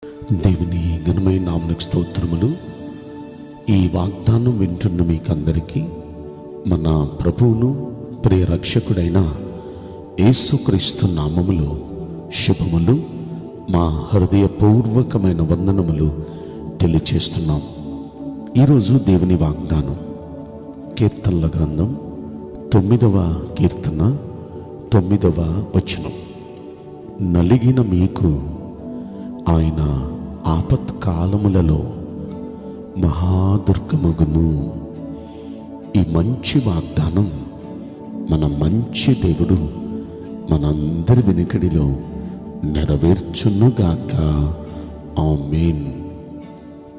దేవుని ఘనమైన నామమునకు స్తోత్రములు. ఈ వాగ్దానం వింటున్న మీకందరికీ మన ప్రభువును ప్రియ రక్షకుడైన యేసుక్రీస్తు నామములో శుభములు, మా హృదయపూర్వకమైన వందనములు తెలియచేస్తున్నాం. ఈరోజు దేవుని వాగ్దానం కీర్తనల గ్రంథం 9వ కీర్తన 9వ వచనం. నలిగిన మీకు ఆయన ఆపత్కాలములలో మహాదుర్గమగును. ఈ మంచి వాగ్దానం మన మంచి దేవుడు మనందరి వెనుకడిలో నెరవేర్చునుగాక. ఆమేన్.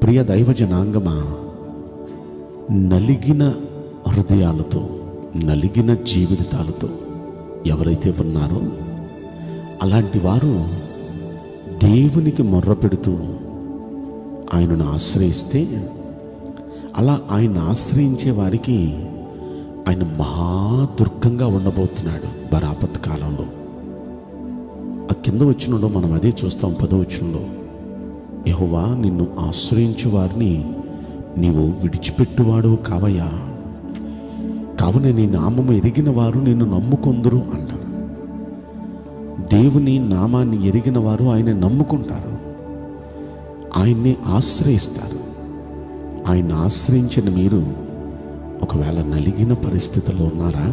ప్రియ దైవ జనాంగమా, నలిగిన హృదయాలతో, నలిగిన జీవితాలతో ఎవరైతే ఉన్నారో అలాంటి వారు దేవునికి మొర్ర పెడుతూ ఆయనను ఆశ్రయిస్తే, అలా ఆయన ఆశ్రయించే వారికి ఆయన మహాదుర్గంగా ఉండబోతున్నాడు బరాపత్ కాలంలో. ఆ కింద వచనంలో మనం అదే చూస్తాం. 10వ వచనంలో, యెహోవా నిన్ను ఆశ్రయించు వారిని నీవు విడిచిపెట్టువాడు కావయ్యా, కావున నీ నామము ఎరిగిన వారు నిన్ను నమ్ముకొందురు అన్నాడు. దేవుని నామాన్ని ఎరిగిన వారు ఆయన నమ్ముకుంటారు, ఆయన్ని ఆశ్రయిస్తారు. ఆయన ఆశ్రయించిన మీరు ఒకవేళ నలిగిన పరిస్థితుల్లో ఉన్నారా?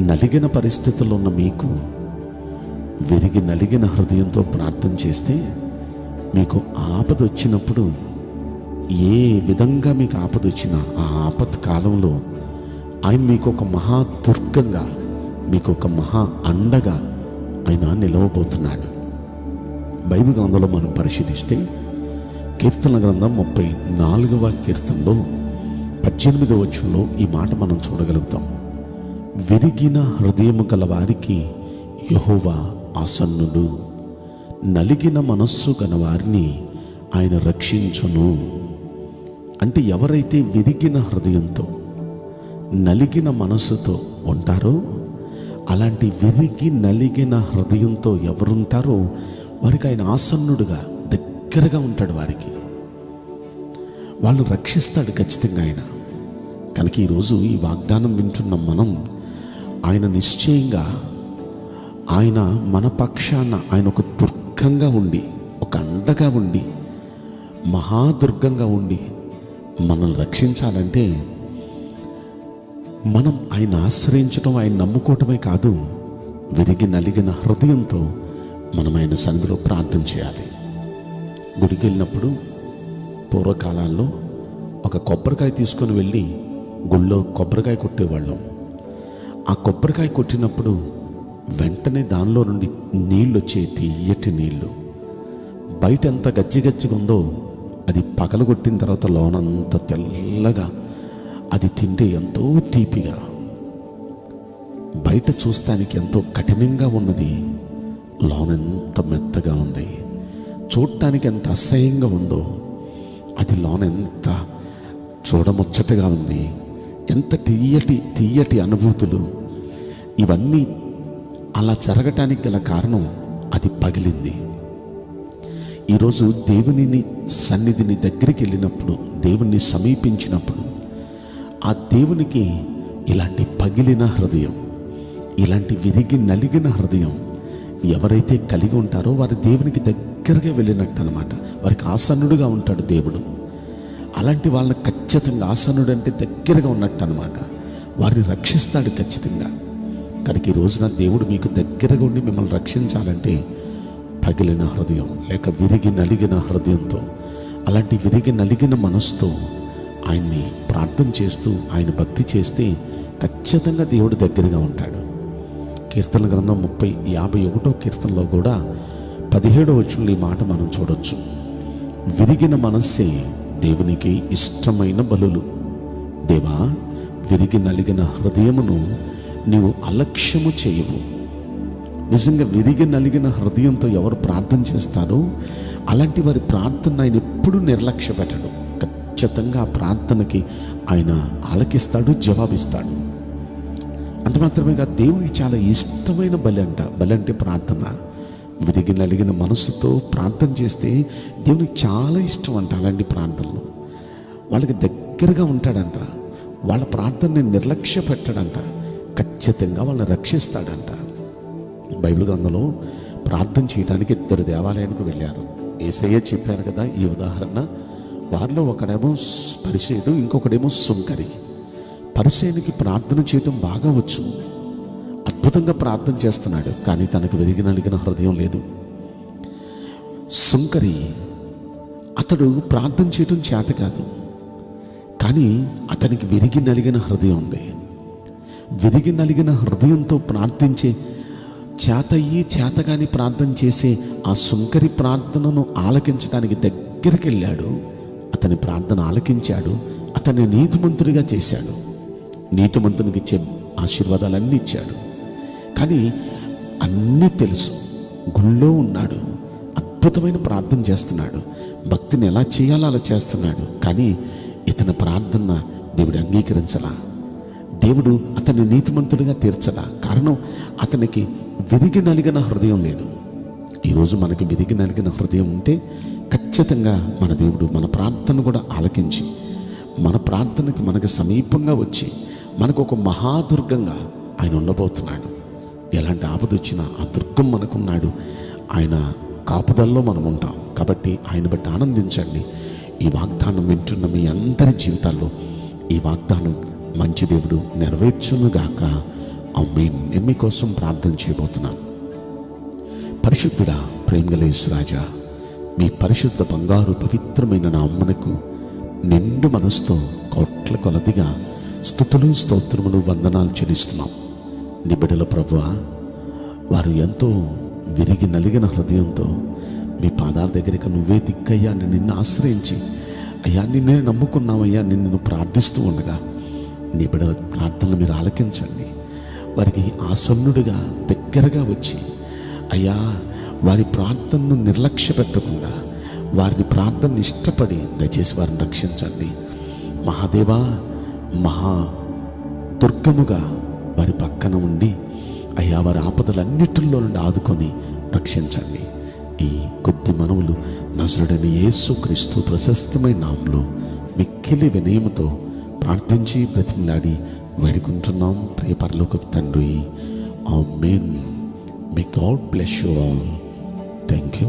నలిగిన పరిస్థితుల్లో ఉన్న మీకు విరిగి నలిగిన హృదయంతో ప్రార్థన చేస్తే, మీకు ఆపద వచ్చినప్పుడు, ఏ విధంగా మీకు ఆపద వచ్చినా ఆ ఆపత్ కాలంలో ఆయన మీకు ఒక మహాదుర్గంగా, మీకు ఒక మహా అండగా ఆయన నిలవబోతున్నాడు. బైబిల్ గ్రంథంలో మనం పరిశీలిస్తే కీర్తన గ్రంథం 34వ కీర్తనలో 18వ వచనంలో ఈ మాట మనం చూడగలుగుతాం. విరిగిన హృదయము గల వారికి యెహోవా ఆసన్నుడు, నలిగిన మనస్సు గల వారిని ఆయన రక్షించును. అంటే ఎవరైతే విరిగిన హృదయంతో, నలిగిన మనస్సుతో ఉంటారో, అలాంటి విరిగి నలిగిన హృదయంతో ఎవరుంటారో వారికి ఆయన ఆసన్నుడుగా, దగ్గరగా ఉంటాడు. వారికి వాళ్ళు రక్షిస్తాడు ఖచ్చితంగా ఆయన. కనుక ఈరోజు ఈ వాగ్దానం వింటున్న మనం, ఆయన నిశ్చయంగా, ఆయన మన పక్షాన ఆయన ఒక దుర్గంగా ఉండి, ఒక అండగా ఉండి, మహాదుర్గంగా ఉండి మనల్ని రక్షించాలంటే మనం ఆయన ఆశ్రయించడం, ఆయన నమ్ముకోవటమే కాదు, విరిగి నలిగిన హృదయంతో మనం ఆయన సన్నిధిలో ప్రార్థన చేయాలి. గుడికి వెళ్ళినప్పుడు పూర్వకాలాల్లో ఒక కొబ్బరికాయ తీసుకొని వెళ్ళి గుళ్ళో కొబ్బరికాయ కొట్టేవాళ్ళం. ఆ కొబ్బరికాయ కొట్టినప్పుడు వెంటనే దానిలో నుండి నీళ్ళు వచ్చే, తీయటి నీళ్ళు. బయట ఎంత గజ్జిగజ్జిగా ఉందో అది పగలగొట్టిన తర్వాత లోనంత తెల్లగా, అది తింటే ఎంతో తీపిగా, బయట చూస్తానికి ఎంతో కఠినంగా ఉన్నది, లోనెంత మెత్తగా ఉంది. చూడటానికి ఎంత అసహ్యంగా ఉందో అది లోనెంత చూడముచ్చటగా ఉంది. ఎంత తీయటి తీయటి అనుభూతులు. ఇవన్నీ అలా జరగటానికి గల కారణం అది పగిలింది. ఈరోజు దేవుని సన్నిధిని దగ్గరికి వెళ్ళినప్పుడు, దేవుణ్ణి సమీపించినప్పుడు, ఆ దేవునికి ఇలాంటి పగిలిన హృదయం, ఇలాంటి విరిగి నలిగిన హృదయం ఎవరైతే కలిగి ఉంటారో వారు దేవునికి దగ్గరగా వెళ్ళినట్టు అన్నమాట. వారికి ఆసన్నుడుగా ఉంటాడు దేవుడు. అలాంటి వాళ్ళని ఖచ్చితంగా, ఆసన్నుడు అంటే దగ్గరగా ఉన్నట్టు అన్నమాట, వారిని రక్షిస్తాడు ఖచ్చితంగా. కనుక ఈ రోజున దేవుడు మీకు దగ్గరగా ఉండి మిమ్మల్ని రక్షించాలంటే పగిలిన హృదయం లేక విరిగి నలిగిన హృదయంతో, అలాంటి విరిగి నలిగిన మనసుతో ఆయన్ని ప్రార్థన చేస్తూ, ఆయన భక్తి చేస్తే ఖచ్చితంగా దేవుడు దగ్గరగా ఉంటాడు. కీర్తన గ్రంథం 51వ కీర్తనలో కూడా 17వ వచనంలో ఈ మాట మనం చూడొచ్చు. విరిగిన మనస్సే దేవునికి ఇష్టమైన బలులు. దేవా, విరిగి నలిగిన హృదయమును నీవు అలక్ష్యము చేయవు. నిజంగా విరిగి నలిగిన హృదయంతో ఎవరు ప్రార్థన చేస్తారో అలాంటి వారి ప్రార్థన ఆయన ఎప్పుడూ నిర్లక్ష్య పెట్టడు. ఖచ్చితంగా ఆ ప్రార్థనకి ఆయన ఆలకిస్తాడు, జవాబిస్తాడు. అంత మాత్రమే కాదు, దేవునికి చాలా ఇష్టమైన బలి అంటే ప్రార్థన. విరిగి నలిగిన మనసుతో ప్రార్థన చేస్తే దేవునికి చాలా ఇష్టం అంట. అలాంటి ప్రార్థనలు వాళ్ళకి దగ్గరగా ఉంటాడంట. వాళ్ళ ప్రార్థనని నిర్లక్ష్య పెట్టడంట. ఖచ్చితంగా వాళ్ళని రక్షిస్తాడంట. బైబిల్ గ్రంథంలో ప్రార్థన చేయడానికి 2 దేవాలయానికి వెళ్ళారు. యేసయ్య చెప్పారు కదా ఈ ఉదాహరణ. వారిలో ఒకడేమో పరిసేయుడు, ఇంకొకడేమో సుంకరి. పరిసేయునికి ప్రార్థన చేయటం బాగా వచ్చు, అద్భుతంగా ప్రార్థన చేస్తున్నాడు, కానీ తనకు విరిగి నలిగిన హృదయం లేదు. సుంకరి అతడు ప్రార్థన చేయటం చేత కాదు, కానీ అతనికి విరిగి నలిగిన హృదయం ఉంది. విరిగి నలిగిన హృదయంతో ప్రార్థించే చేతగాని ప్రార్థన చేసే ఆ సుంకరి ప్రార్థనను ఆలకించడానికి దగ్గరికి వెళ్ళాడు. అతని ప్రార్థన ఆలకించాడు, అతన్ని నీతిమంతుడిగా చేశాడు, నీతిమంతునికి ఇచ్చే ఆశీర్వాదాలన్నీ ఇచ్చాడు. కానీ అన్నీ తెలుసు, గుళ్ళో ఉన్నాడు, అద్భుతమైన ప్రార్థన చేస్తున్నాడు, భక్తిని ఎలా చేయాలో అలా చేస్తున్నాడు. కానీ ఇతని ప్రార్థన దేవుడు అంగీకరించలా, దేవుడు అతన్ని నీతిమంతుడిగా తీర్చలా. కారణం అతనికి విరిగి నలిగిన హృదయం లేదు. ఈరోజు మనకి విరిగి నలిగిన హృదయం ఉంటే ఖచ్చితంగా మన దేవుడు మన ప్రార్థన కూడా ఆలకించి మన ప్రార్థనకి మనకు సమీపంగా వచ్చి మనకు ఒక మహాదుర్గంగా ఆయన ఉండబోతున్నాడు. ఎలాంటి ఆపద వచ్చినా ఆ దుర్గం మనకున్నాడు. ఆయన కాపుదల్లో మనం ఉంటాం. కాబట్టి ఆయన బట్టి ఆనందించండి. ఈ వాగ్దానం వింటున్న మీ అందరి జీవితాల్లో ఈ వాగ్దానం మంచి దేవుడు నెరవేర్చునుగాక. ఆమేన్. నేను మీకోసం ప్రార్థన చేయబోతున్నాను. పరిశుద్ధుడా, ప్రేమగల యేసురాజా, మీ పరిశుద్ధ బంగారు పవిత్రమైన నామమునకు నిండు మనసుతో కోట్ల కొలదిగా స్తుతులు స్తోత్రములు వందనాలు చెల్లిస్తున్నాం. నీ బిడ్డల ప్రభువా, వారు ఎంతో విరిగి నలిగిన హృదయంతో మీ పాదాల దగ్గరికి నువ్వే దిక్కయ్యా నిన్ను ఆశ్రయించి అయ్యా నిన్నే నమ్ముకున్నామయ్యా నిన్ను ప్రార్థిస్తూ ఉండగా నీ బిడ్డల ప్రార్థనలు మీరు ఆలకించండి. వారికి ఆసన్నుడిగా దగ్గరగా వచ్చి అయ్యా వారి ప్రార్థనను నిర్లక్ష్య పెట్టకుండా వారిని ప్రార్థనను ఇష్టపడి దయచేసి వారిని రక్షించండి. మహాదేవా, మహా దుర్గముగా వారి పక్కన ఉండి అయ్యా వారి ఆపదలన్నిటిలో నుండి ఆదుకొని రక్షించండి. ఈ కొద్ది మనవులు నజరుడైన యేసుక్రీస్తు ప్రశస్తమైన నామములో మిక్కిలి వినయముతో ప్రార్థించి బ్రతిమలాడి వేడుకుంటున్నాం ప్రియ పరలోకపు తండ్రి. ఆమేన్. May God bless you all. Thank you.